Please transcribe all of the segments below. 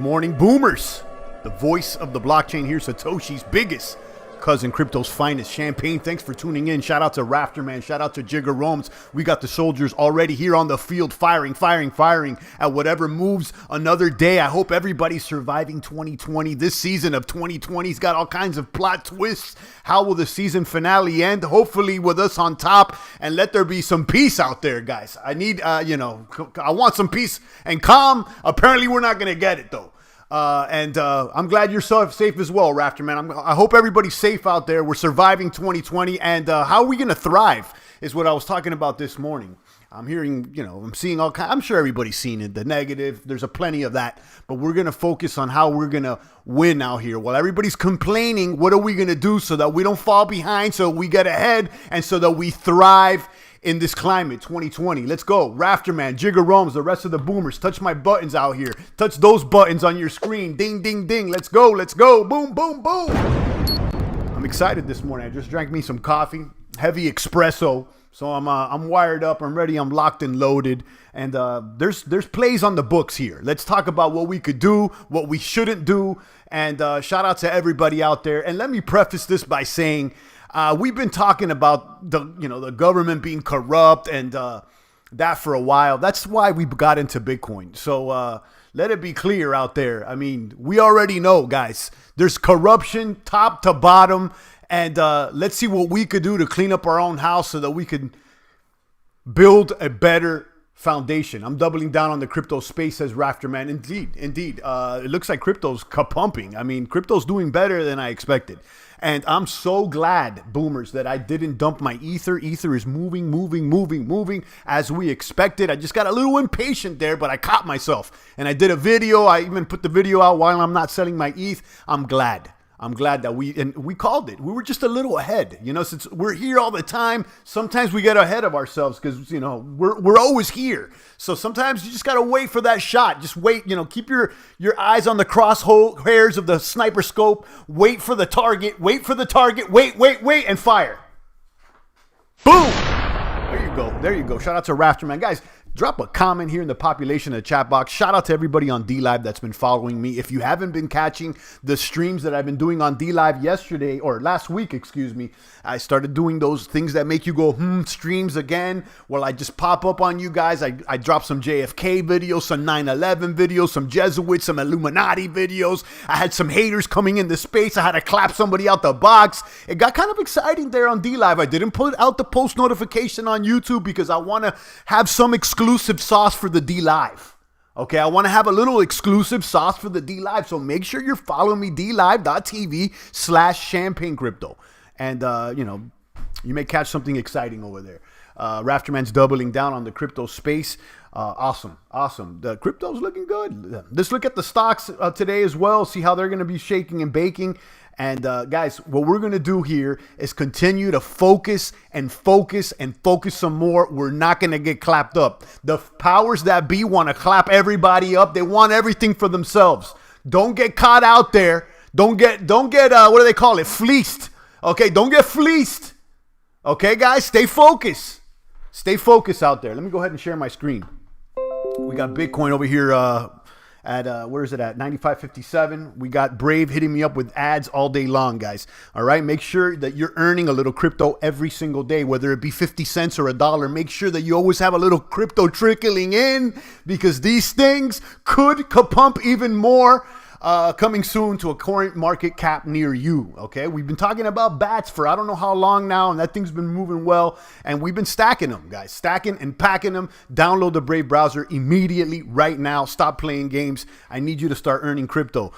morning, boomers. The voice of the blockchain here, Satoshi's biggest cousin, crypto's finest, Champagne. Thanks for tuning in. Shout out to Rafterman. Shout out to Jigger Roams. We got the soldiers already here on the field, firing at whatever moves another day. I hope everybody's surviving 2020. This season of 2020's got all kinds of plot twists. How will the season finale end? Hopefully with us on top, and let there be some peace out there, guys. I need, I want some peace and calm. Apparently we're not going to get it though. I'm glad you're safe as well, Rafterman. I hope everybody's safe out there. We're surviving 2020, and how are we going to thrive is what I was talking about this morning. I'm hearing, I'm seeing all kinds. I'm sure everybody's seen it, the negative. There's a plenty of that, but we're going to focus on how we're going to win out here. While everybody's complaining, what are we going to do so that we don't fall behind, so we get ahead, and so that we thrive in this climate, 2020. Let's go. Rafterman, Jigger Roams, the rest of the boomers. Touch my buttons out here. Touch those buttons on your screen. Ding, ding, ding. Let's go. Let's go. Boom, boom, boom. I'm excited this morning. I just drank me some coffee, heavy espresso. So I'm wired up. I'm ready. I'm locked and loaded. And there's plays on the books here. Let's talk about what we could do, what we shouldn't do. And shout out to everybody out there. And let me preface this by saying, we've been talking about the government being corrupt and that for a while. That's why we got into Bitcoin. So let it be clear out there. I mean, we already know, guys, there's corruption top to bottom. And let's see what we could do to clean up our own house so that we can build a better foundation. I'm doubling down on the crypto space, says Rafterman. Indeed. It looks like crypto's pumping. I mean, crypto's doing better than I expected. And I'm so glad, boomers, that I didn't dump my Ether. Ether is moving as we expected. I just got a little impatient there, but I caught myself. And I did a video. I even put the video out while I'm not selling my ETH. I'm glad that we called it. We were just a little ahead, since we're here all the time. Sometimes we get ahead of ourselves because, we're always here. So sometimes you just got to wait for that shot. Just wait, keep your eyes on the crosshairs of the sniper scope. Wait for the target, wait, and fire. Boom. There you go. Shout out to Rafterman. Guys, drop a comment here in the population of the chat box. Shout out to everybody on DLive that's been following me. If you haven't been catching the streams that I've been doing on DLive last week, I started doing those things that make you go, streams again. Well, I just pop up on you guys. I dropped some JFK videos, some 9/11 videos, some Jesuits, some Illuminati videos. I had some haters coming into space. I had to clap somebody out the box. It got kind of exciting there on DLive. I didn't put out the post notification on YouTube because I want to have some exclusive sauce for the DLive. Okay, I want to have a little exclusive sauce for the DLive. So make sure you're following me, dlive.tv/champagnecrypto. And, you may catch something exciting over there. Rafterman's doubling down on the crypto space. Awesome. The crypto's looking good. Let's look at the stocks today as well, see how they're going to be shaking and baking. And guys, what we're going to do here is continue to focus some more. We're not going to get clapped up. The powers that be want to clap everybody up. They want everything for themselves. Don't get caught out there. Don't get what do they call it? Fleeced. Okay, don't get fleeced. Okay, guys, stay focused. Stay focused out there. Let me go ahead and share my screen. We got Bitcoin over here at where is it at? 95.57. We got Brave hitting me up with ads all day long, guys. All right, make sure that you're earning a little crypto every single day, whether it be 50 cents or $1. Make sure that you always have a little crypto trickling in, because these things could pump even more. Coming soon to a current market cap near you. Okay, we've been talking about bats for I don't know how long now, and that thing's been moving well, and we've been stacking them, guys, stacking and packing them. Download the Brave browser immediately right now. Stop playing games. I need you to start earning crypto.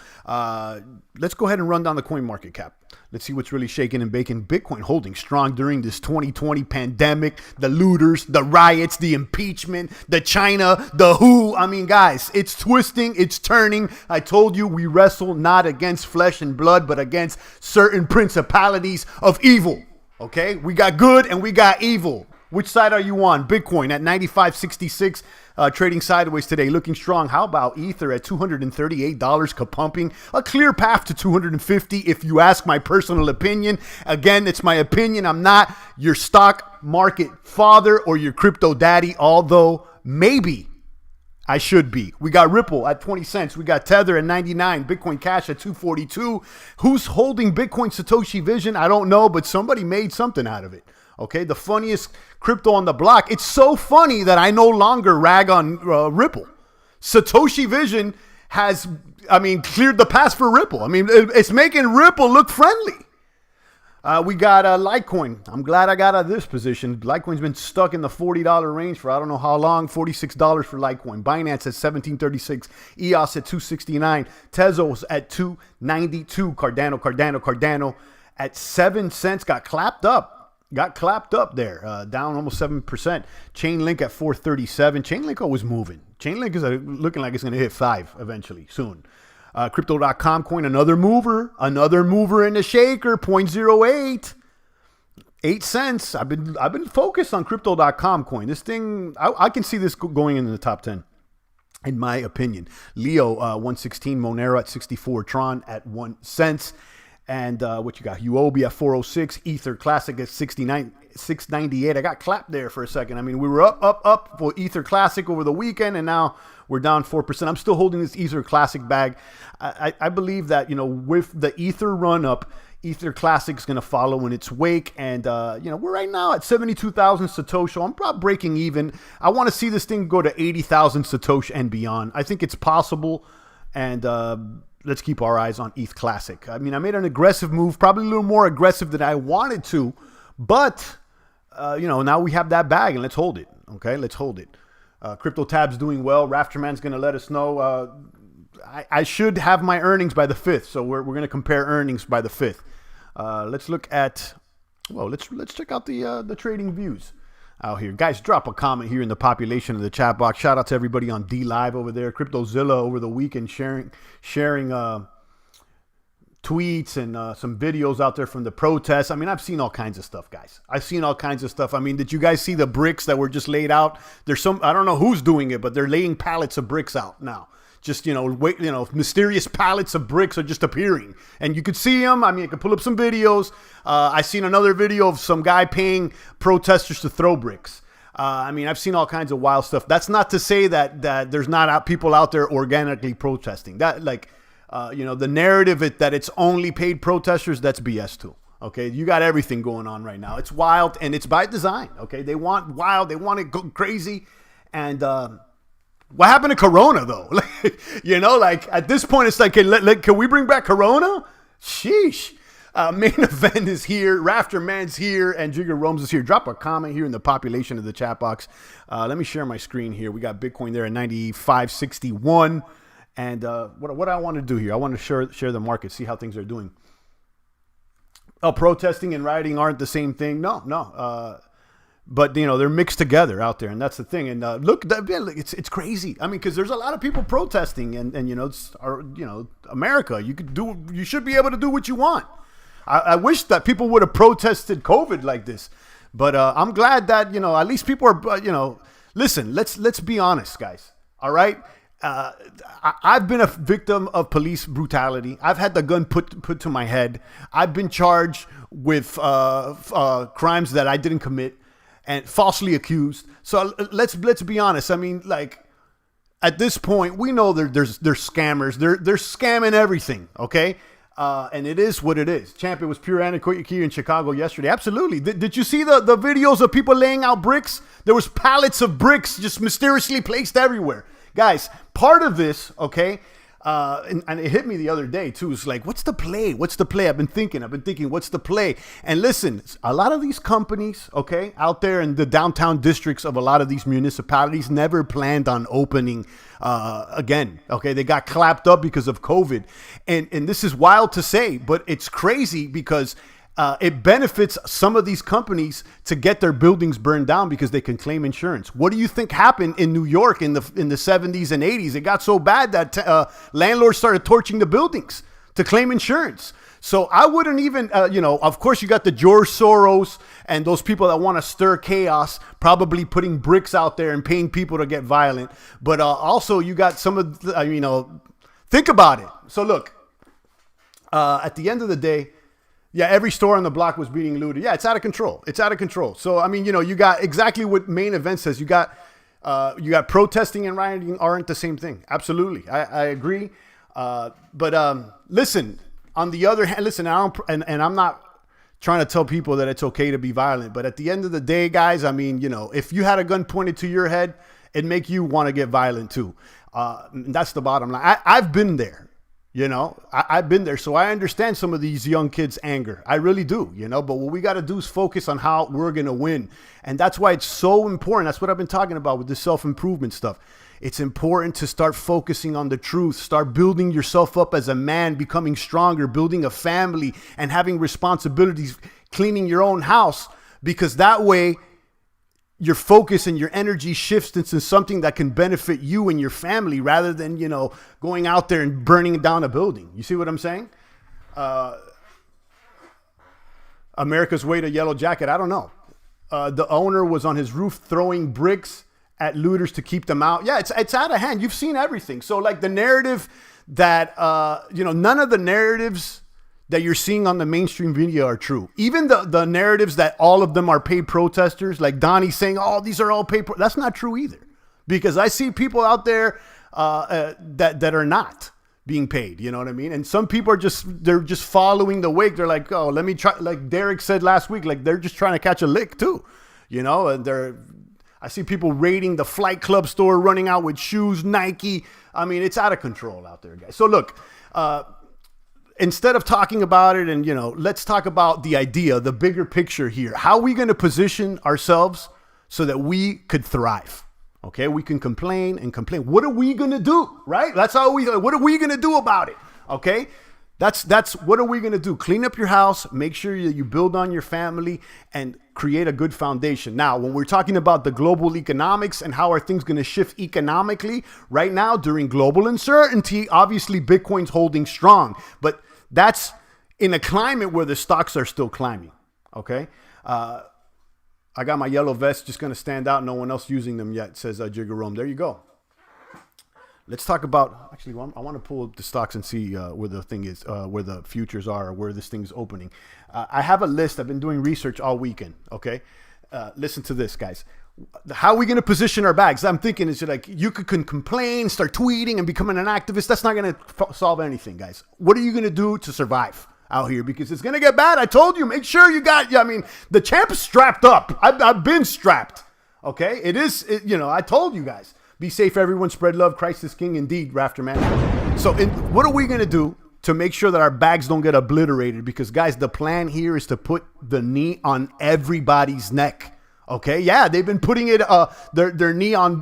Let's go ahead and run down the coin market cap. Let's see what's really shaking and baking. Bitcoin holding strong during this 2020 pandemic, the looters, the riots, the impeachment, the China, the WHO. I mean, guys, it's twisting, it's turning. I told you we wrestle not against flesh and blood, but against certain principalities of evil. Okay, we got good and we got evil. Which side are you on? Bitcoin at 95.66, trading sideways today, looking strong. How about Ether at $238, ka-pumping? A clear path to 250 if you ask my personal opinion. Again, it's my opinion. I'm not your stock market father or your crypto daddy, although maybe I should be. We got Ripple at 20 cents. We got Tether at 99. Bitcoin Cash at 242. Who's holding Bitcoin Satoshi Vision? I don't know, but somebody made something out of it. Okay, the funniest crypto on the block. It's so funny that I no longer rag on Ripple. Satoshi Vision has, cleared the path for Ripple. It's making Ripple look friendly. We got Litecoin. I'm glad I got out of this position. Litecoin's been stuck in the $40 range for I don't know how long. $46 for Litecoin. Binance at $17.36. EOS at $2.69. Tezos at $2.92. Cardano at 7 cents. Got clapped up there. Down almost 7%. Chainlink at $4.37. Chainlink always moving. Chainlink is looking like it's going to hit 5 eventually soon. Crypto.com coin, another mover in the shaker, 0.08, 8 cents. I've been focused on Crypto.com coin. This thing, I can see this going into the top 10, in my opinion. Leo 116, Monero at 64, Tron at 1 cent, and what you got? Huobi at 406, Ether Classic at 698. I got clapped there for a second. We were up for Ether Classic over the weekend, and now we're down 4%. I'm still holding this Ether Classic bag. I believe that, with the Ether run up, Ether Classic is going to follow in its wake. And, we're right now at 72,000 Satoshi. I'm probably breaking even. I want to see this thing go to 80,000 Satoshi and beyond. I think it's possible. And let's keep our eyes on ETH Classic. I made an aggressive move, probably a little more aggressive than I wanted to. But, now we have that bag and let's hold it. Okay, let's hold it. Crypto Tab's doing well. Rafterman's going to let us know. I should have my earnings by the 5th, so we're going to compare earnings by the 5th. Let's look at, let's check out the trading views out here. Guys, drop a comment here in the population of the chat box. Shout out to everybody on D Live over there. CryptoZilla over the weekend sharing tweets and some videos out there from the protests. I've seen all kinds of stuff, guys. I've seen all kinds of stuff. Did you guys see the bricks that were just laid out? There's I don't know who's doing it, but they're laying pallets of bricks out now. Just, mysterious pallets of bricks are just appearing. And you could see them. I could pull up some videos. I seen another video of some guy paying protesters to throw bricks. I've seen all kinds of wild stuff. That's not to say that there's not people out there organically protesting. The narrative that it's only paid protesters, that's BS too. Okay, you got everything going on right now. It's wild and it's by design. Okay, they want wild, they want it go crazy. And what happened to Corona though? At this point, it's like, can we bring back Corona? Sheesh. Main event is here. Rafterman's here, and Jigger Rome's is here. Drop a comment here in the population of the chat box. Let me share my screen here. We got Bitcoin there at 95.61. And what I want to do here, I want to share the market, see how things are doing. Protesting and rioting aren't the same thing. No. But, they're mixed together out there, and that's the thing. And look, it's crazy. Because there's a lot of people protesting, and it's America. You should be able to do what you want. I wish that people would have protested COVID like this. But I'm glad that, at least people are, listen, let's be honest, guys. All right? I've been a victim of police brutality. I've had the gun put to my head. I've been charged with crimes that I didn't commit and falsely accused. So let's be honest. At this point, we know there's scammers. They're scamming everything. Okay. And it is what it is. Champ, it was pure anarchy in Chicago yesterday. Absolutely. Did you see the videos of people laying out bricks? There was pallets of bricks just mysteriously placed everywhere. Guys, part of this, okay, and it hit me the other day too. It's like, what's the play? What's the play? I've been thinking, what's the play? And listen, a lot of these companies, okay, out there in the downtown districts of a lot of these municipalities never planned on opening again. Okay, they got clapped up because of COVID. And this is wild to say, but it's crazy because it benefits some of these companies to get their buildings burned down because they can claim insurance. What do you think happened in New York in the 70s and 80s? It got so bad that landlords started torching the buildings to claim insurance. So I wouldn't even, of course you got the George Soros and those people that want to stir chaos, probably putting bricks out there and paying people to get violent. But also you got some of, think about it. So look, at the end of the day, yeah, every store on the block was being looted. Yeah, it's out of control. It's out of control. So, you got exactly what main event says. You got You got protesting and rioting aren't the same thing. Absolutely. I agree. But listen, on the other hand, listen, I'm not trying to tell people that it's okay to be violent, but at the end of the day, guys, I mean, you know, if you had a gun pointed to your head, it'd make you want to get violent too. That's the bottom line. I've been there, you know, I've been there. So I understand some of these young kids' anger. I really do, you know, but what we got to do is focus on how we're going to win. And that's why it's so important. That's what I've been talking about with the self-improvement stuff. It's important to start focusing on the truth, start building yourself up as a man, becoming stronger, building a family and having responsibilities, cleaning your own house, because that way your focus and your energy shifts into something that can benefit you and your family rather than, you know, going out there and burning down a building. You see what I'm saying? America's Way to Yellow Jacket. I don't know. The owner was on his roof throwing bricks at looters to keep them out. Yeah, it's out of hand. You've seen everything. So like the narrative that, you know, none of the narratives that you're seeing on the mainstream media are true. Even the narratives that all of them are paid protesters, like Donnie saying, oh, these are all paid. That's not true either. Because I see people out there that are not being paid. You know what I mean? And some people are they're just following the wake. They're like, oh, let me try. Like Derek said last week, like they're just trying to catch a lick too. You know, and I see people raiding the Flight Club store, running out with shoes, Nike. I mean, it's out of control out there, guys. So look, instead of talking about it and, you know, let's talk about the idea, the bigger picture here. How are we going to position ourselves so that we could thrive? Okay, we can complain and complain. What are we going to do, right? That's how what are we going to do about it? Okay, that's what are we going to do? Clean up your house, make sure you build on your family and create a good foundation. Now, when we're talking about the global economics and how are things going to shift economically right now during global uncertainty, obviously Bitcoin's holding strong, but that's in a climate where the stocks are still climbing. Okay. I got my yellow vest, just going to stand out. No one else using them yet, says Jiggerome. There you go. Let's talk about, actually, I want to pull up the stocks and see where the thing is, where the futures are, where this thing's opening. I have a list. I've been doing research all weekend, okay? Listen to this, guys. How are we going to position our bags? I'm thinking it's like you can complain, start tweeting and becoming an activist. That's not going to solve anything, guys. What are you going to do to survive out here? Because it's going to get bad. I told you, make sure you got, I mean, the champ is strapped up. I've been strapped, okay? You know, I told you guys. Be safe, everyone. Spread love. Christ is king indeed, Rafter man. So what are we going to do to make sure that our bags don't get obliterated? Because, guys, the plan here is to put the knee on everybody's neck. Okay? Yeah, they've been putting it their knee on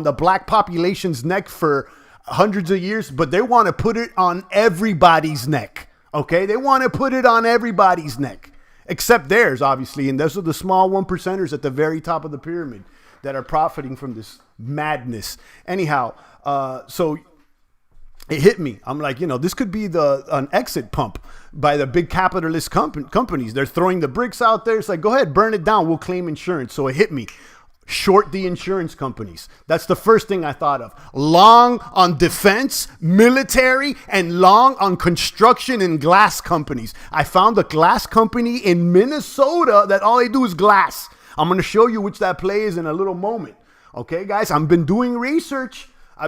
the black population's neck for hundreds of years, but they want to put it on everybody's neck. Okay? They want to put it on everybody's neck, except theirs, obviously. And those are the small 1%ers at the very top of the pyramid that are profiting from this madness. Anyhow, so it hit me. I'm like, you know, this could be an exit pump by the big capitalist companies. They're throwing the bricks out there. It's like, go ahead, burn it down. We'll claim insurance. So it hit me. Short the insurance companies. That's the first thing I thought of. Long on defense, military, and long on construction and glass companies. I found a glass company in Minnesota that all they do is glass. I'm going to show you which that play is in a little moment. Okay, guys, I've been doing research. I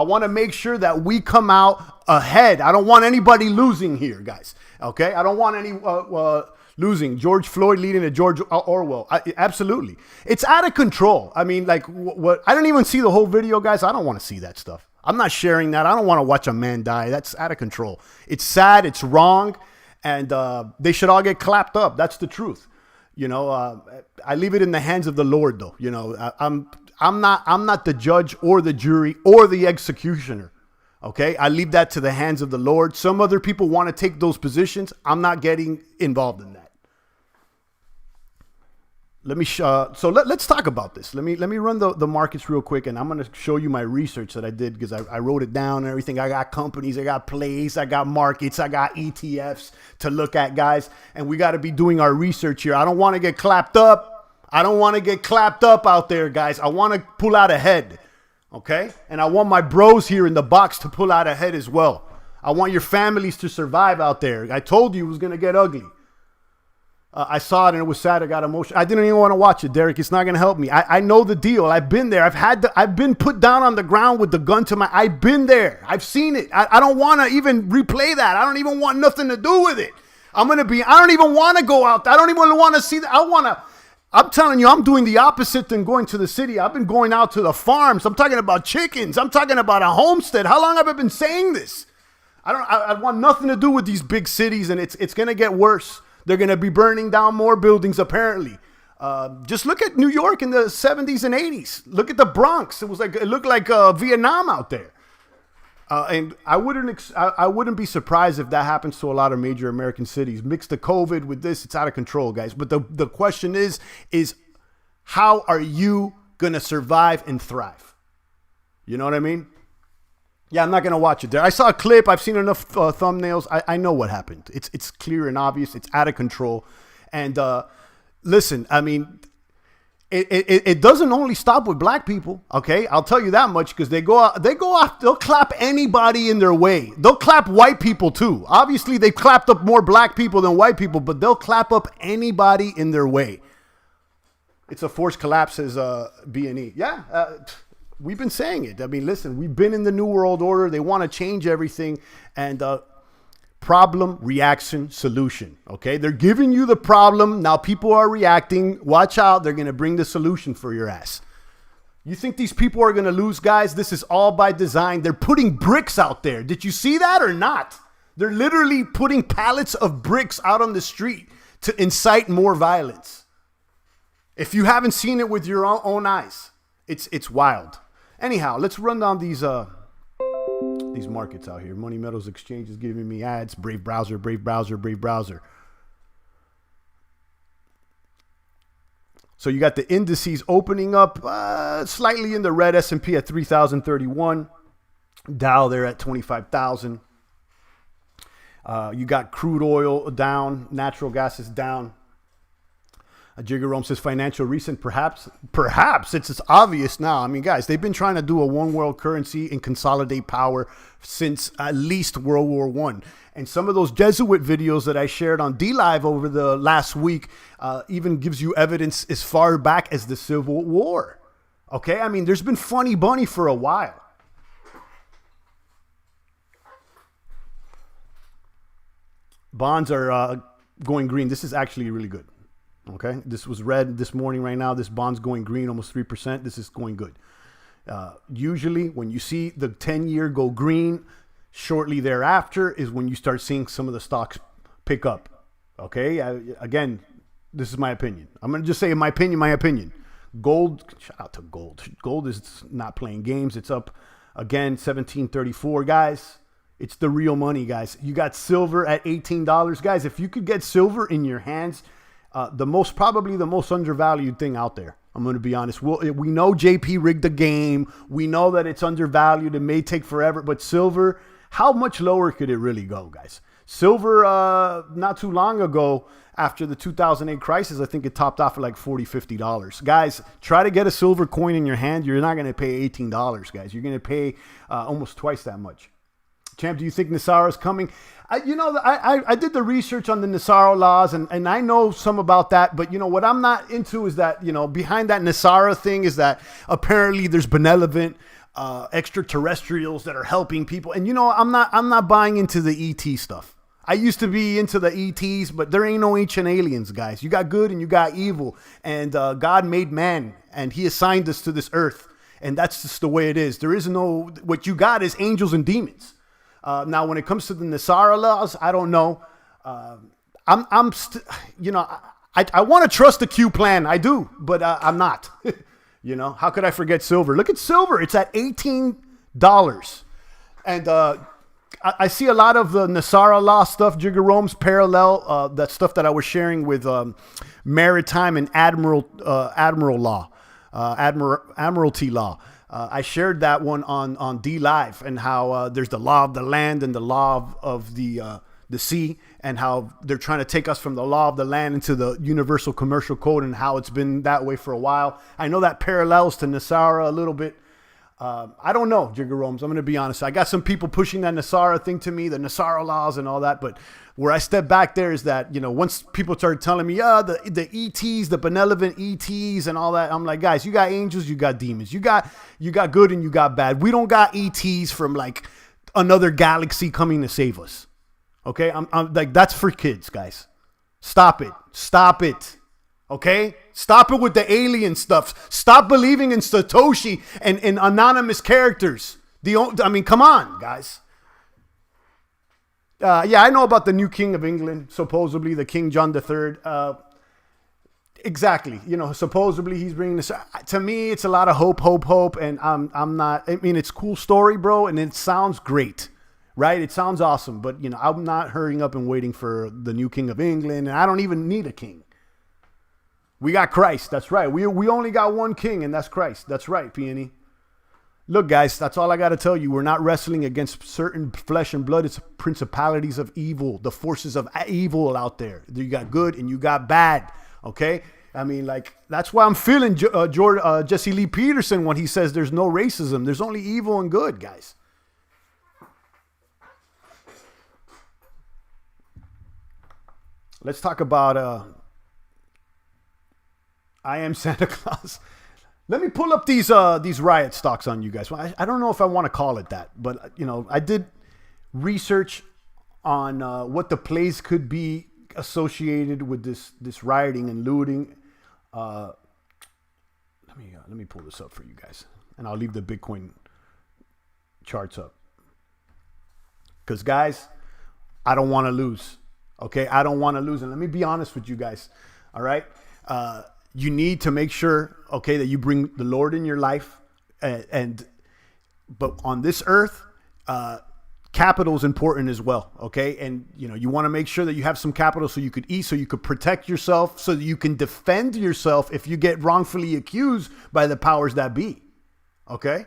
want to make sure that we come out ahead. I don't want anybody losing here, guys. Okay, I don't want any losing. George Floyd leading to George Orwell. Absolutely. It's out of control. I mean, like, what? I don't even see the whole video, guys. I don't want to see that stuff. I'm not sharing that. I don't want to watch a man die. That's out of control. It's sad. It's wrong. And they should all get clapped up. That's the truth. You know, I leave it in the hands of the Lord, though. You know, I'm not the judge or the jury or the executioner. Okay, I leave that to the hands of the Lord. Some other people want to take those positions. I'm not getting involved in that. Let me let's talk about this. Let me run the markets real quick, and I'm going to show you my research that I did because I wrote it down and everything. I got companies, I got plays, I got markets, I got ETFs to look at, guys, and we got to be doing our research here. I don't want to get clapped up. I don't want to get clapped up out there, guys. I want to pull out ahead, okay? And I want my bros here in the box to pull out ahead as well. I want your families to survive out there. I told you it was going to get ugly. I saw it and it was sad. I got emotional. I didn't even want to watch it, Derek. It's not going to help me. I know the deal. I've been there. I've been put down on the ground with the gun to my. I've been there. I've seen it. I don't want to even replay that. I don't even want nothing to do with it. I don't even want to go out. I don't even want to see that. I'm telling you, I'm doing the opposite than going to the city. I've been going out to the farms. I'm talking about chickens. I'm talking about a homestead. How long have I been saying this? I want nothing to do with these big cities, and it's going to get worse. They're going to be burning down more buildings, apparently. Just look at New York in the 70s and 80s. Look at the Bronx. It looked like Vietnam out there. And I wouldn't be surprised if that happens to a lot of major American cities. Mix the COVID with this, it's out of control, guys. But the question is how are you going to survive and thrive? You know what I mean? Yeah, I'm not going to watch it there. I saw a clip. I've seen enough thumbnails. I know what happened. It's clear and obvious. It's out of control. And listen, I mean, it doesn't only stop with black people, okay? I'll tell you that much, because they go out, they'll clap anybody in their way. They'll clap white people too. Obviously, they've clapped up more black people than white people, but they'll clap up anybody in their way. It's a forced collapse, as B&E. Yeah, we've been saying it. I mean, listen, we've been in the New World Order. They want to change everything. And problem, reaction, solution. Okay, they're giving you the problem. Now people are reacting. Watch out. They're going to bring the solution for your ass. You think these people are going to lose, guys? This is all by design. They're putting bricks out there. Did you see that or not? They're literally putting pallets of bricks out on the street to incite more violence. If you haven't seen it with your own eyes, it's wild. Anyhow, let's run down these markets out here. Money Metals Exchange is giving me ads. Brave browser, brave browser, brave browser. So you got the indices opening up slightly in the red. S&P at 3,031. Dow there at 25,000. You got crude oil down. Natural gas is down. Jigger Rome says financial recent, perhaps it's obvious now. I mean, guys, they've been trying to do a one world currency and consolidate power since at least World War I. And some of those Jesuit videos that I shared on D-Live over the last week even gives you evidence as far back as the Civil War. Okay, I mean, there's been funny bunny for a while. Bonds are going green. This is actually really good. Okay, this was red this morning. Right now, this bond's going green, almost 3%. This is going good. Usually, when you see the 10-year go green, shortly thereafter is when you start seeing some of the stocks pick up. Okay, again, this is my opinion. I'm going to just say my opinion. Gold, shout out to gold. Gold is not playing games. It's up again, 1734, guys. It's the real money, guys. You got silver at $18, guys. If you could get silver in your hands, probably the most undervalued thing out there. I'm going to be honest. We know JP rigged the game. We know that it's undervalued. It may take forever, but silver, how much lower could it really go, guys? Silver, not too long ago, after the 2008 crisis, I think it topped off at like $40, $50. Guys, try to get a silver coin in your hand. You're not going to pay $18, guys. You're going to pay almost twice that much. Champ, do you think Nassara is coming? I did the research on the Nassara laws, and I know some about that. But, what I'm not into is that, behind that Nassara thing is that apparently there's benevolent extraterrestrials that are helping people. And, I'm not buying into the ET stuff. I used to be into the ETs, but there ain't no ancient aliens, guys. You got good and you got evil. And God made man, and he assigned us to this earth. And that's just the way it is. There is no, what you got is angels and demons. Now, when it comes to the Nassara laws, I don't know. I want to trust the Q plan. I do, but I'm not. How could I forget silver? Look at silver. It's at $18. And I see a lot of the Nassara law stuff, Jigger Rome's parallel, that stuff that I was sharing with maritime and admiralty law. I shared that one on D-Live, and how there's the law of the land and the law of the sea, and how they're trying to take us from the law of the land into the universal commercial code, and how it's been that way for a while. I know that parallels to Nassara a little bit. I don't know, Jigger Romes. I'm going to be honest. I got some people pushing that Nasara thing to me, the Nasara laws and all that. But where I step back there is that, once people started telling me, the ETs, the benevolent ETs and all that, I'm like, guys, you got angels, you got demons. You got good and you got bad. We don't got ETs from like another galaxy coming to save us. Okay? I'm like, that's for kids, guys. Stop it. Stop it. Okay? Stop it with the alien stuff. Stop believing in Satoshi and in anonymous characters. Come on, guys. Yeah, I know about the new King of England, supposedly the King John III. Exactly. Supposedly he's bringing this. To me, it's a lot of hope. And I'm not, it's a cool story, bro. And it sounds great, right? It sounds awesome. But, I'm not hurrying up and waiting for the new King of England. And I don't even need a king. We got Christ. That's right. We only got one king, and that's Christ. That's right, Peony. Look, guys, that's all I got to tell you. We're not wrestling against certain flesh and blood. It's principalities of evil, the forces of evil out there. You got good and you got bad, okay? That's why I'm feeling Jesse Lee Peterson when he says there's no racism. There's only evil and good, guys. Let's talk about... I am Santa Claus. Let me pull up these riot stocks on you guys. Well, I don't know if I want to call it that, but I did research on what the plays could be associated with this rioting and looting. Let me pull this up for you guys, and I'll leave the Bitcoin charts up. Because guys, I don't want to lose. Okay, I don't want to lose, and let me be honest with you guys. All right. You need to make sure, okay, that you bring the Lord in your life, but on this earth, capital is important as well, okay? And you want to make sure that you have some capital so you could eat, so you could protect yourself, so that you can defend yourself if you get wrongfully accused by the powers that be, okay?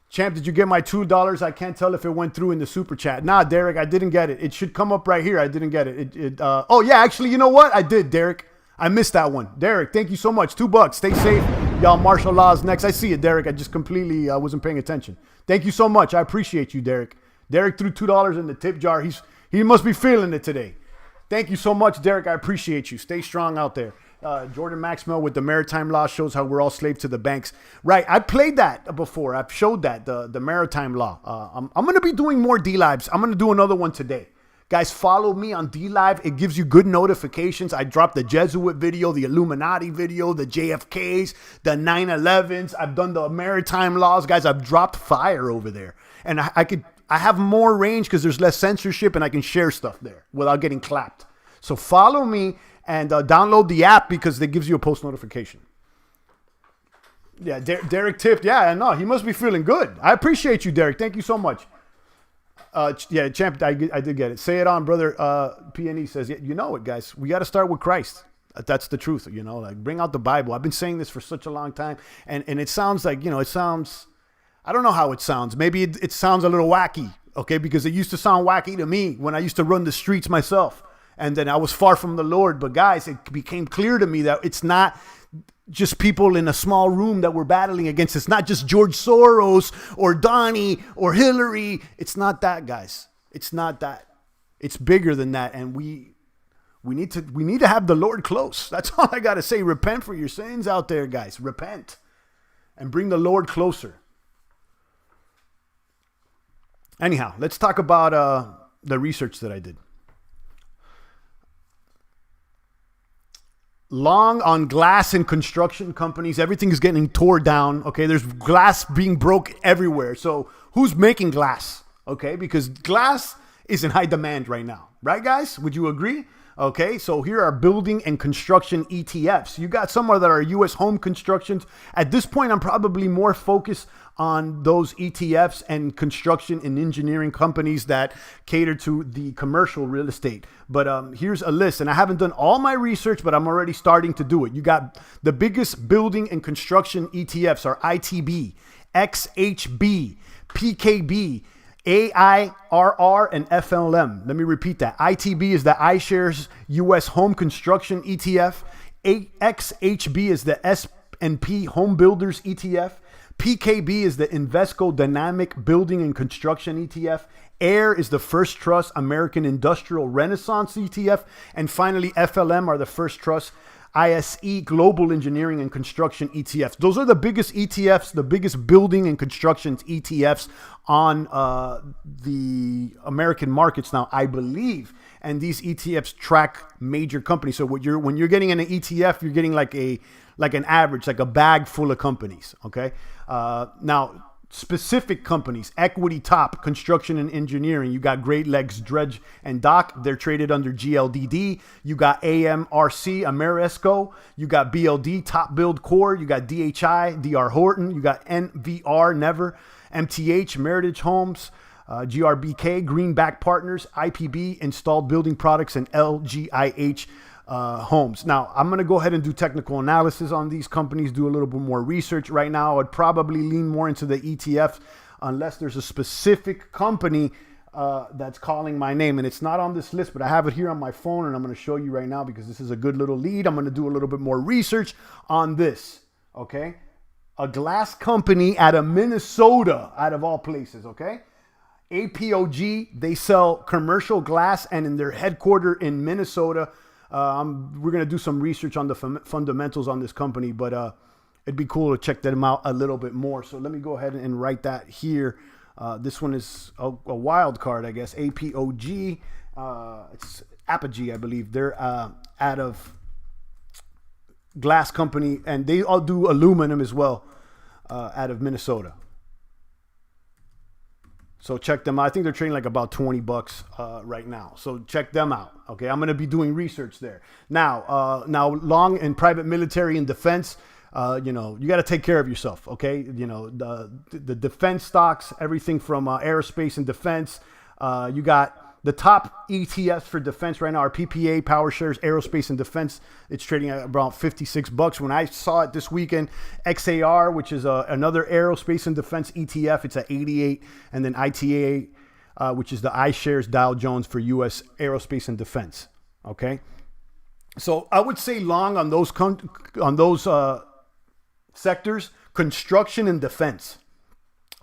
Champ, did you get my $2? I can't tell if it went through in the super chat. Nah, Derek, I didn't get it. It should come up right here. I didn't get it. Oh yeah, actually, you know what? I did, Derek. I missed that one. Derek, thank you so much. $2. Stay safe. Y'all, martial laws next. I see it, Derek. I just completely wasn't paying attention. Thank you so much. I appreciate you, Derek. Derek threw $2 in the tip jar. He must be feeling it today. Thank you so much, Derek. I appreciate you. Stay strong out there. Jordan Maxwell with the maritime law shows how we're all slave to the banks. Right. I played that before. I've showed that, the maritime law. I'm going to be doing more D-Lives. I'm going to do another one today. Guys, follow me on D-Live. It gives you good notifications. I dropped the Jesuit video, the Illuminati video, the JFKs, the 9/11s. I've done the maritime laws. Guys, I've dropped fire over there. And I have more range because there's less censorship and I can share stuff there without getting clapped. So follow me and download the app because it gives you a post notification. Yeah, Derek tipped. Yeah, I know. He must be feeling good. I appreciate you, Derek. Thank you so much. Yeah, champ, I did get it. Say it on, brother. PNE says, yeah, you know it, guys. We got to start with Christ. That's the truth, like bring out the Bible. I've been saying this for such a long time. And it sounds like, I don't know how it sounds. Maybe it sounds a little wacky, okay? Because it used to sound wacky to me when I used to run the streets myself. And then I was far from the Lord. But guys, it became clear to me that it's not just people in a small room that we're battling against. It's not just George Soros or Donnie or Hillary. It's not that, guys. It's not that. It's bigger than that. And we need to have the Lord close. That's all I got to say. Repent for your sins out there, guys. Repent and bring the Lord closer. Anyhow, let's talk about the research that I did. Long on glass and construction companies. Everything is getting torn down. Okay, there's glass being broke everywhere. So who's making glass? Okay, because glass is in high demand right now. Right, guys? Would you agree? Okay, so here are building and construction ETFs. You got some that are U.S. home constructions. At this point, I'm probably more focused on those ETFs and construction and engineering companies that cater to the commercial real estate. But here's a list, and I haven't done all my research, but I'm already starting to do it. You got the biggest building and construction ETFs are ITB, XHB, PKB, AIRR, and FLM. Let me repeat that. ITB is the iShares US Home Construction ETF. XHB is the S&P Home Builders ETF. PKB is the Invesco Dynamic Building and Construction ETF. AIR is the First Trust American Industrial Renaissance ETF. And finally, FLM are the First Trust ISE Global Engineering and Construction ETFs. Those are the biggest ETFs, the biggest building and construction ETFs on the American markets now, I believe. And these ETFs track major companies. So when you're getting an ETF, you're getting like an average, like a bag full of companies. Okay. Now, specific companies: Equity Top, Construction and Engineering. You got Great Lakes Dredge and Dock. They're traded under GLDD. You got AMRC, Ameresco. You got BLD, Top Build Core. You got DHI, DR Horton. You got NVR, Never. MTH, Meritage Homes. GRBK, Greenback Partners. IPB, Installed Building Products. And LGIH Homes. Now, I'm going to go ahead and do technical analysis on these companies, do a little bit more research. Right now, I would probably lean more into the ETF unless there's a specific company that's calling my name. And it's not on this list, but I have it here on my phone, and I'm going to show you right now because this is a good little lead. I'm going to do a little bit more research on this, okay? A glass company out of Minnesota, out of all places, okay? APOG, they sell commercial glass, and in their headquarters in Minnesota. We're going to do some research on the fundamentals on this company, but it'd be cool to check them out a little bit more. So let me go ahead and write that here. This one is a wild card, I guess. APOG, it's Apogee, I believe. They're out of glass company, and they all do aluminum as well, out of Minnesota. So check them out. I think they're trading like about $20 right now. So check them out. Okay, I'm going to be doing research there. Now, long and private military and defense. You got to take care of yourself. Okay, the defense stocks, everything from aerospace and defense. You got the top ETFs for defense right now are PPA, Power Shares, Aerospace and Defense. It's trading at about $56. When I saw it this weekend, XAR, which is another Aerospace and Defense ETF, it's at 88. And then ITA, which is the iShares Dow Jones for U.S. Aerospace and Defense. Okay, so I would say long on those sectors: construction and defense.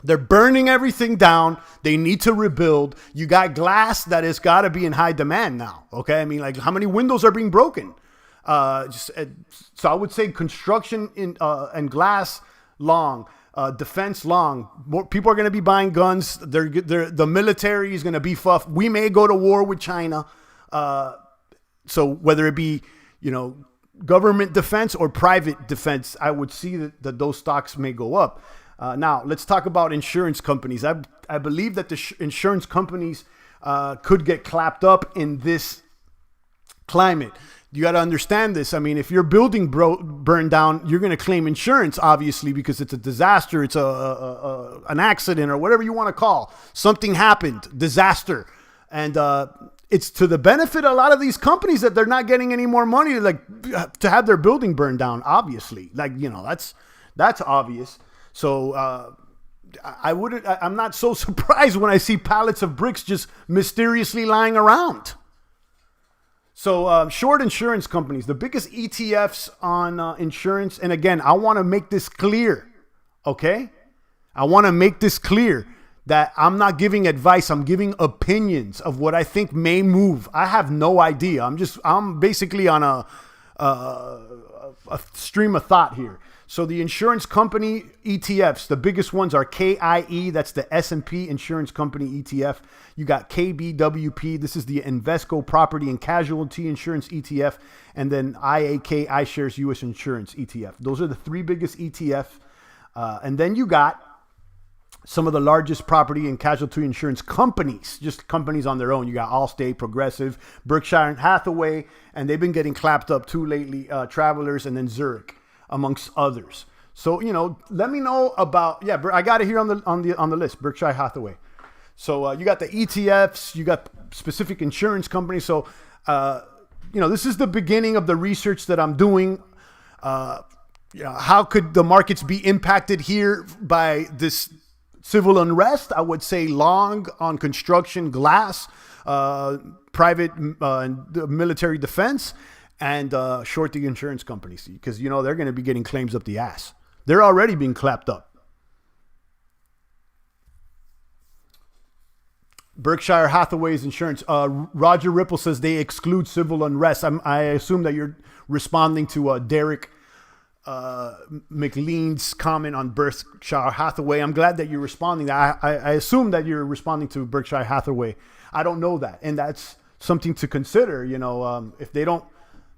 They're burning everything down. They need to rebuild. You got glass that has got to be in high demand now. Okay. I mean, like, how many windows are being broken? So I would say construction and glass long, defense long. More people are going to be buying guns. The military is going to beef up. We may go to war with China. So whether it be, government defense or private defense, I would see that those stocks may go up. Now, let's talk about insurance companies. I believe that the insurance companies could get clapped up in this climate. You got to understand this. I mean, if your building burned down, you're going to claim insurance, obviously, because it's a disaster. It's an accident or whatever you want to call. Something happened, disaster. And it's to the benefit of a lot of these companies that they're not getting any more money to have their building burned down, obviously. That's obvious. So I'm not so surprised when I see pallets of bricks just mysteriously lying around. So short insurance companies, the biggest ETFs on insurance. And again, I want to make this clear. Okay. I want to make this clear that I'm not giving advice. I'm giving opinions of what I think may move. I have no idea. I'm basically on a stream of thought here. So the insurance company ETFs, the biggest ones are KIE, that's the S&P Insurance Company ETF. You got KBWP, this is the Invesco Property and Casualty Insurance ETF, and then IAK, iShares US Insurance ETF. Those are the three biggest ETF. And then you got some of the largest property and casualty insurance companies, just companies on their own. You got Allstate, Progressive, Berkshire and Hathaway, and they've been getting clapped up too lately, Travelers, and then Zurich, amongst others. So, let me know about, I got it here on the list, Berkshire Hathaway. So you got the ETFs, you got specific insurance companies. So, this is the beginning of the research that I'm doing. How could the markets be impacted here by this civil unrest? I would say long on construction, glass, private military defense, and short the insurance companies, because they're going to be getting claims up the ass. They're already being clapped up. Berkshire Hathaway's insurance. Roger Ripple says they exclude civil unrest. I assume that you're responding to Derek McLean's comment on Berkshire Hathaway. I'm glad that you're responding. I assume that you're responding to Berkshire Hathaway. I don't know that, and that's something to consider. You know, if they don't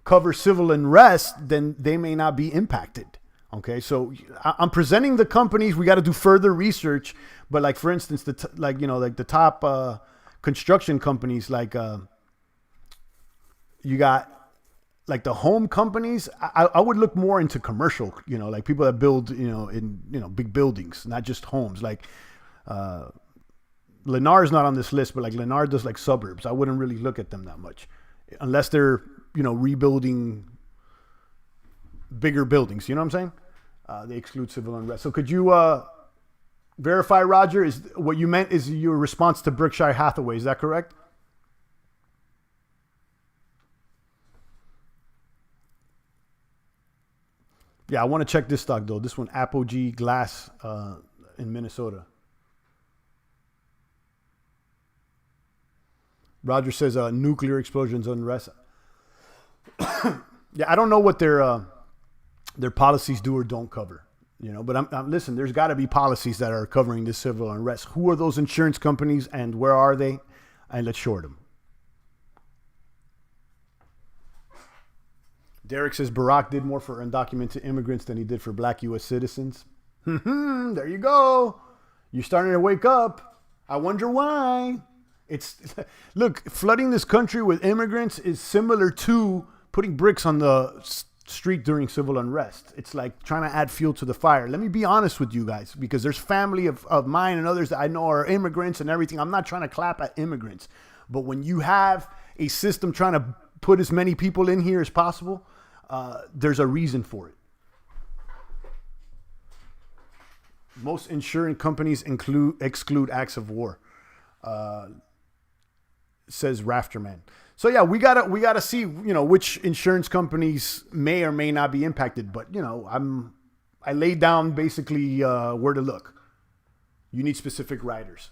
cover civil unrest, then they may not be impacted. Okay, so I'm presenting the companies. We got to do further research, but like for instance, the top construction companies, like you got like the home companies. I would look more into commercial, you know, like people that build, in big buildings, not just homes. Like Lennar is not on this list, but like Lennar does like suburbs. I wouldn't really look at them that much unless they're rebuilding bigger buildings. You know what I'm saying? They exclude civil unrest. So could you verify, Roger? Is what you meant is your response to Berkshire Hathaway? Is that correct? Yeah, I want to check this stock though. This one, Apogee Glass in Minnesota. Roger says nuclear explosions unrest. Yeah, I don't know what their policies do or don't cover, but listen, there's got to be policies that are covering this civil unrest. Who are those insurance companies and where are they? And let's short them. Derek says Barack did more for undocumented immigrants than he did for black U.S. citizens. There you go. You're starting to wake up. I wonder why. Look, flooding this country with immigrants is similar to putting bricks on the street during civil unrest. It's like trying to add fuel to the fire. Let me be honest with you guys, because there's family of mine and others that I know are immigrants and everything. I'm not trying to clap at immigrants, but when you have a system trying to put as many people in here as possible, there's a reason for it. Most insurance companies exclude acts of war, says Rafterman. So yeah, we gotta see, which insurance companies may or may not be impacted. But I laid down basically where to look. You need specific riders.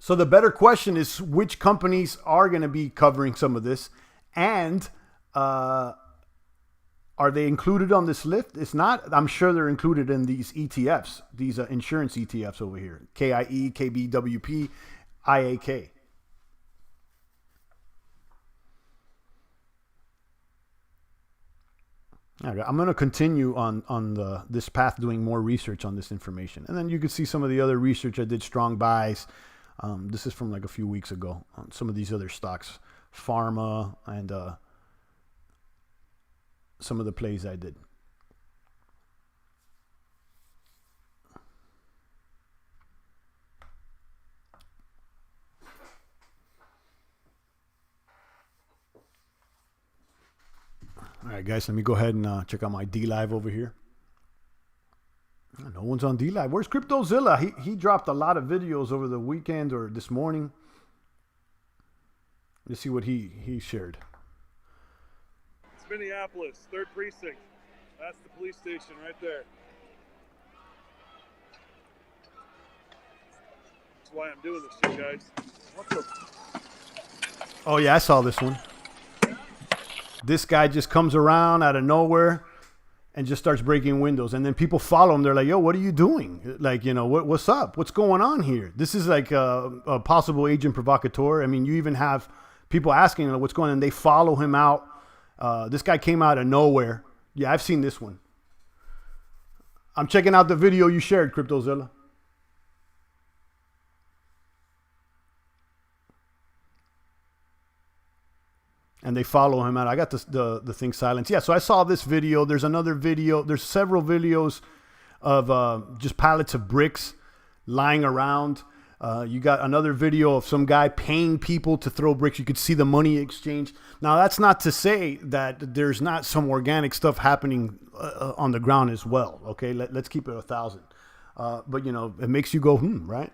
So the better question is which companies are going to be covering some of this, and are they included on this list? It's not. I'm sure they're included in these ETFs, these insurance ETFs over here: KIE, KBWP, IAK. Okay, I'm going to continue on this path doing more research on this information. And then you can see some of the other research I did, strong buys. This is from like a few weeks ago on some of these other stocks, pharma, and some of the plays I did. All right, guys, let me go ahead and check out my D Live over here. No one's on D Live. Where's CryptoZilla? He dropped a lot of videos over the weekend or this morning. Let's see what he shared. It's Minneapolis, 3rd Precinct. That's the police station right there. That's why I'm doing this, you guys. What the? Oh, yeah, I saw this one. This guy just comes around out of nowhere and just starts breaking windows. And then people follow him. They're like, yo, what are you doing? Like, what's up? What's going on here? This is like a possible agent provocateur. I mean, you even have people asking what's going on. And they follow him out. This guy came out of nowhere. Yeah, I've seen this one. I'm checking out the video you shared, CryptoZilla. And they follow him out. I got the thing silenced. Yeah, so I saw this video. There's another video. There's several videos of just pallets of bricks lying around. You got another video of some guy paying people to throw bricks. You could see the money exchange. Now, that's not to say that there's not some organic stuff happening on the ground as well. Okay, let's keep it 1,000. But, it makes you go, right?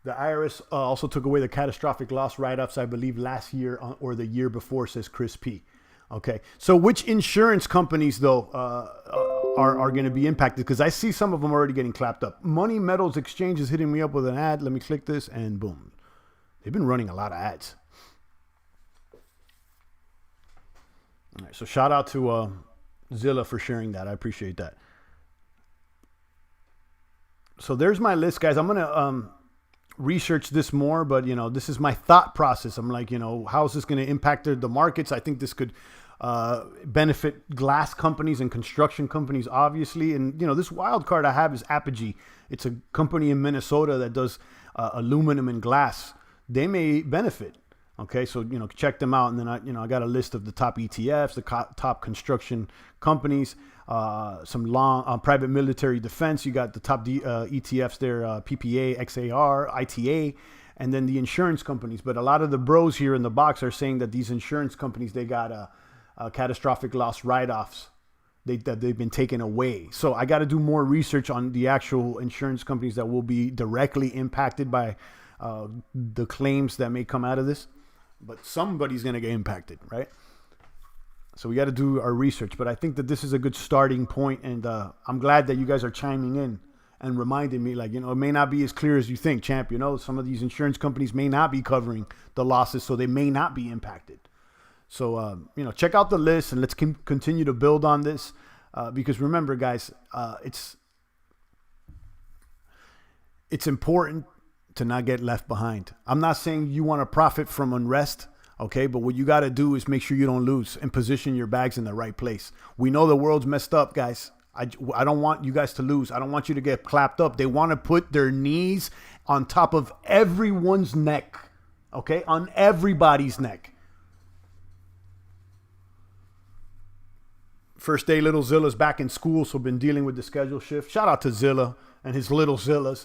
The IRS also took away the catastrophic loss write-ups, I believe, last year or the year before, says Chris P. Okay, so which insurance companies, though, are going to be impacted, because I see some of them already getting clapped up. Money Metals Exchange is hitting me up with an ad. Let me click this and boom. They've been running a lot of ads. All right, so shout out to Zilla for sharing that. I appreciate that. So there's my list, guys. I'm going to research this more, but this is my thought process. I'm like, how is this going to impact the markets? I think this could benefit glass companies and construction companies, obviously. And this wild card I have is Apogee. It's a company in Minnesota that does aluminum and glass. They may benefit. Okay, so check them out, and then I got a list of the top ETFs, the top construction companies, some long private military defense. You got the top ETFs there: PPA, XAR, ITA, and then the insurance companies. But a lot of the bros here in the box are saying that these insurance companies, they got catastrophic loss write-offs. They've been taken away. So I got to do more research on the actual insurance companies that will be directly impacted by the claims that may come out of this. But somebody's going to get impacted, right? So we got to do our research. But I think that this is a good starting point, and I'm glad that you guys are chiming in and reminding me, like, it may not be as clear as you think, champ. Some of these insurance companies may not be covering the losses, so they may not be impacted. So, check out the list, and let's continue to build on this, because remember, guys, it's important to not get left behind. I'm not saying you want to profit from unrest, okay? But what you got to do is make sure you don't lose and position your bags in the right place. We know the world's messed up, guys. I don't want you guys to lose. I don't want you to get clapped up. They want to put their knees on top of everyone's neck, okay? On everybody's neck. First day, little Zilla's back in school, so been dealing with the schedule shift. Shout out to Zilla and his little Zillas.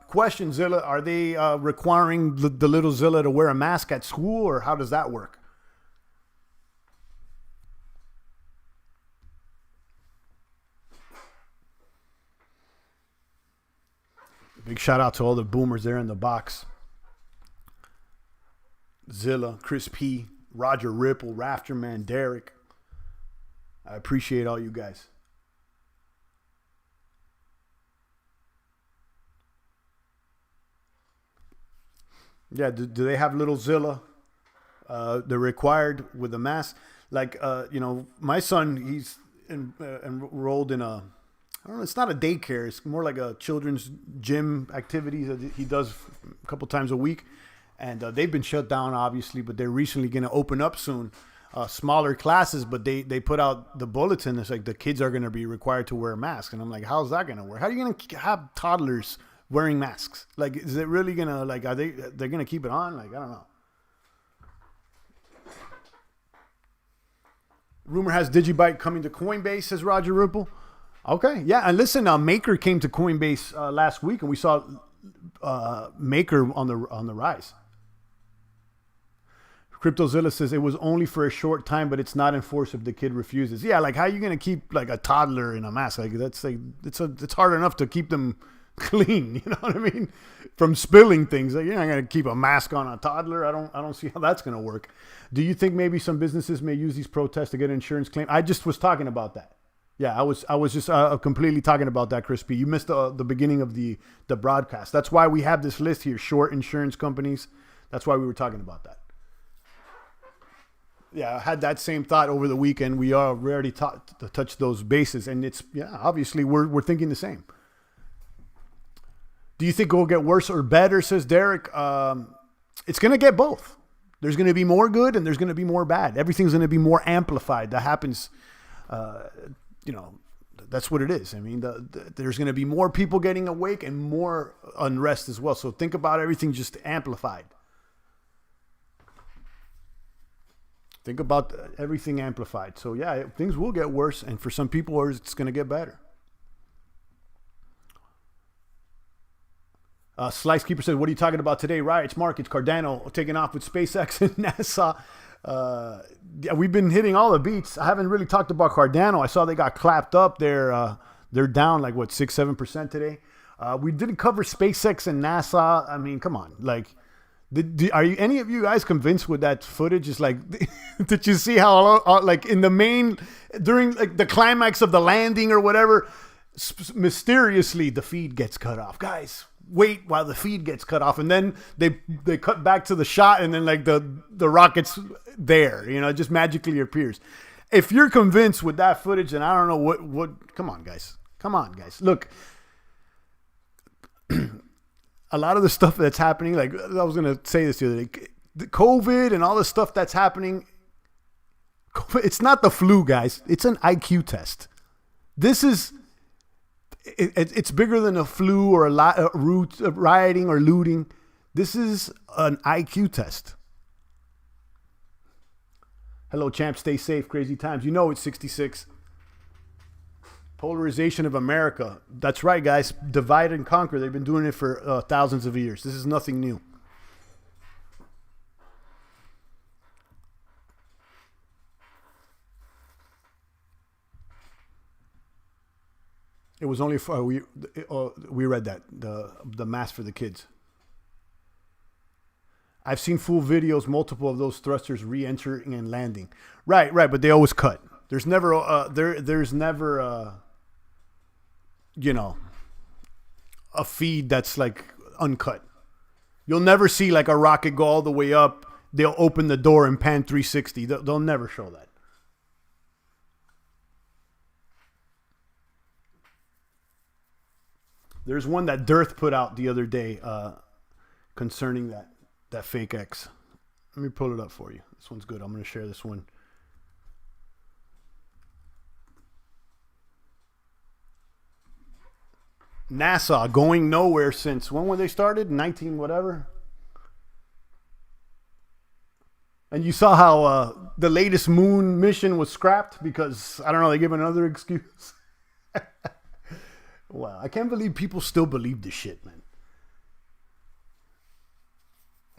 Question, Zilla, are they requiring the little Zilla to wear a mask at school, or how does that work? Big shout out to all the boomers there in the box. Zilla, Chris P, Roger Ripple, Rafterman, Derek. I appreciate all you guys. Yeah, do they have little Zilla? They're required with a mask. Like, my son, he's enrolled in I don't know, it's not a daycare. It's more like a children's gym activities that he does a couple times a week. And they've been shut down, obviously, but they're recently going to open up soon. Smaller classes, but they put out the bulletin. It's like the kids are going to be required to wear a mask. And I'm like, how's that going to work? How are you going to have toddlers wearing masks? Like, is it really going to, like, they're going to keep it on? Like, I don't know. Rumor has Digibyte coming to Coinbase, says Roger Ripple. Okay, yeah, and listen, Maker came to Coinbase last week, and we saw Maker on the rise. CryptoZilla says it was only for a short time, but it's not enforced if the kid refuses. Yeah, like, how are you gonna keep like a toddler in a mask? Like, that's like it's hard enough to keep them clean. You know what I mean? From spilling things. Like, you're not gonna keep a mask on a toddler. I don't see how that's gonna work. Do you think maybe some businesses may use these protests to get an insurance claim? I just was talking about that. Yeah, I was just completely talking about that, Chris P. You missed the beginning of the broadcast. That's why we have this list here, short insurance companies. That's why we were talking about that. Yeah, I had that same thought over the weekend. We already touched those bases, and obviously we're thinking the same. Do you think it will get worse or better, says Derek? It's going to get both. There's going to be more good and there's going to be more bad. Everything's going to be more amplified. That happens, that's what it is. I mean, there's going to be more people getting awake and more unrest as well. So think about everything just amplified. Think about everything amplified. So yeah, things will get worse, and for some people, it's going to get better. Slice Keeper said, "What are you talking about today? Riots, markets, Cardano taking off with SpaceX and NASA." Yeah, we've been hitting all the beats. I haven't really talked about Cardano. I saw they got clapped up. They're down like 6-7% today. We didn't cover SpaceX and NASA. I mean, come on, like. Are you any of you guys convinced with that footage? Is like, did you see how like in the main during like the climax of the landing or whatever, mysteriously the feed gets cut off, guys. Wait while the feed gets cut off, and then they cut back to the shot, and then like the rocket's there, you know, it just magically appears. If you're convinced with that footage, then I don't know what. Come on, guys. Look, a lot of the stuff that's happening, like I was gonna say this the other day, the COVID and all the stuff that's happening. It's not the flu, guys. It's an IQ test. This is. It's bigger than a flu or a rioting or looting. This is an IQ test. Hello, champ. Stay safe. Crazy times. You know it's 66. Polarization of America. That's right, guys. Divide and conquer. They've been doing it for thousands of years. This is nothing new. It was only for, we read that, the mass for the kids. I've seen full videos, multiple of those thrusters re-entering and landing. Right, but they always cut. There's never, there's never, you know, a feed that's like uncut. You'll never see like a rocket go all the way up. They'll open the door and pan 360. They'll never show that. There's one that Dearth put out the other day concerning that fake X. Let me pull it up for you. This one's good. I'm going to share this one. NASA going nowhere since when were they started? 19 whatever. And you saw how the latest moon mission was scrapped because, I don't know, they give another excuse. Wow, I can't believe people still believe this shit, man.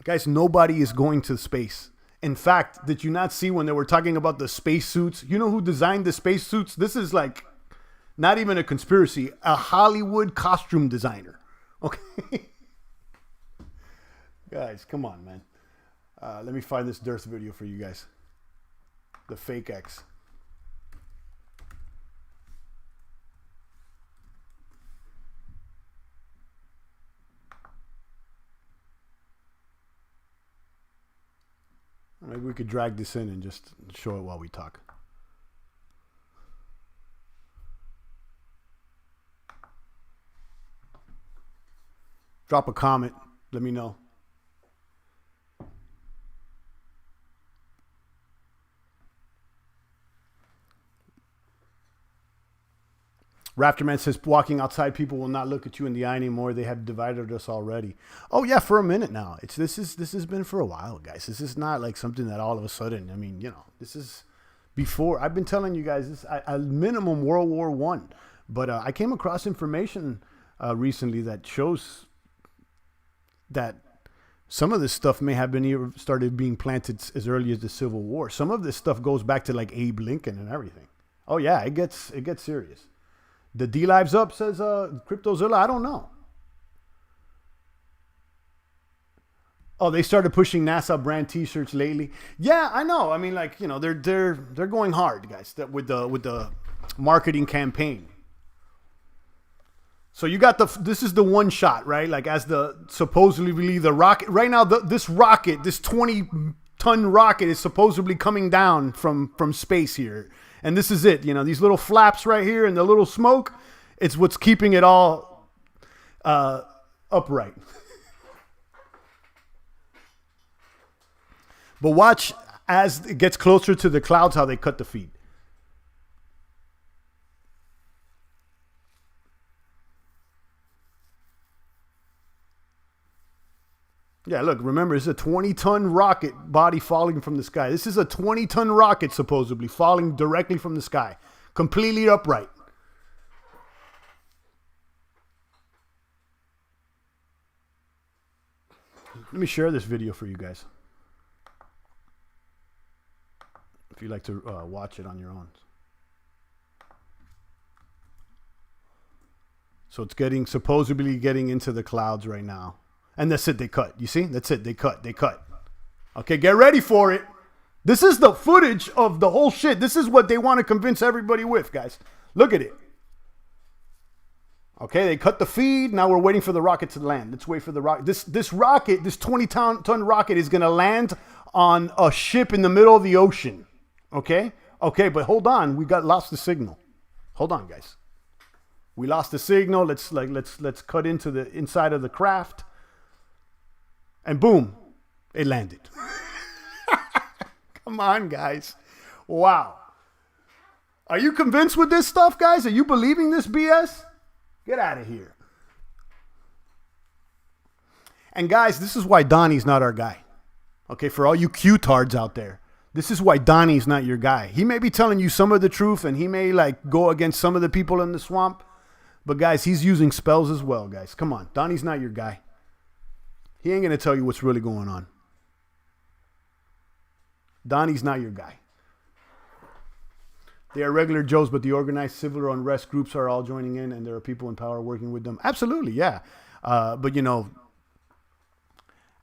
Guys, nobody is going to space. In fact, did you not see when they were talking about the space suits? You know who designed the space suits? This is like not even a conspiracy, a Hollywood costume designer. Okay. Guys, come on, man. Let me find this Dearth video for you guys. The fake X. Maybe we could drag this in and just show it while we talk. Drop a comment. Let me know. Raptorman says, walking outside, people will not look at you in the eye anymore. They have divided us already. Oh yeah, for a minute now. This has been for a while, guys. This is not like something that all of a sudden. I mean, you know, this is before. I've been telling you guys this a minimum World War I, but I came across information recently that shows that some of this stuff may have been started being planted as early as the Civil War. Some of this stuff goes back to like Abe Lincoln and everything. Oh yeah, it gets serious. The D Live's up, says CryptoZilla. I don't know. Oh, they started pushing NASA brand T-shirts lately. Yeah, I know. I mean, like, you know, they're going hard, guys. With the marketing campaign. So you got this is the one shot, right? Like as supposedly the rocket right now. This rocket, this 20-ton rocket, is supposedly coming down from space here. And this is it, you know, these little flaps right here and the little smoke, it's what's keeping it all upright. But watch as it gets closer to the clouds how they cut the feed. Yeah, look, remember, it's a 20-ton rocket body falling from the sky. This is a 20-ton rocket, supposedly, falling directly from the sky. Completely upright. Let me share this video for you guys. If you'd like to watch it on your own. So it's supposedly getting into the clouds right now. And that's it, they cut. You see? That's it, they cut. Okay, get ready for it. This is the footage of the whole shit. This is what they want to convince everybody with, guys. Look at it. Okay, they cut the feed. Now we're waiting for the rocket to land. Let's wait for the rocket. This rocket, this 20-ton rocket is going to land on a ship in the middle of the ocean. Okay? Okay, but hold on. We lost the signal. Hold on, guys. We lost the signal. Let's cut into the inside of the craft. And boom, it landed. Come on, guys. Wow. Are you convinced with this stuff, guys? Are you believing this BS? Get out of here. And guys, this is why Donnie's not our guy. Okay, for all you Q-tards out there. This is why Donnie's not your guy. He may be telling you some of the truth and he may like go against some of the people in the swamp. But guys, he's using spells as well, guys. Come on, Donnie's not your guy. He ain't going to tell you what's really going on. Donnie's not your guy. They are regular Joes, but the organized civil unrest groups are all joining in, and there are people in power working with them. Absolutely, yeah. But, you know,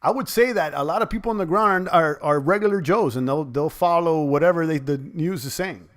I would say that a lot of people on the ground are regular Joes, and they'll follow whatever the news is saying.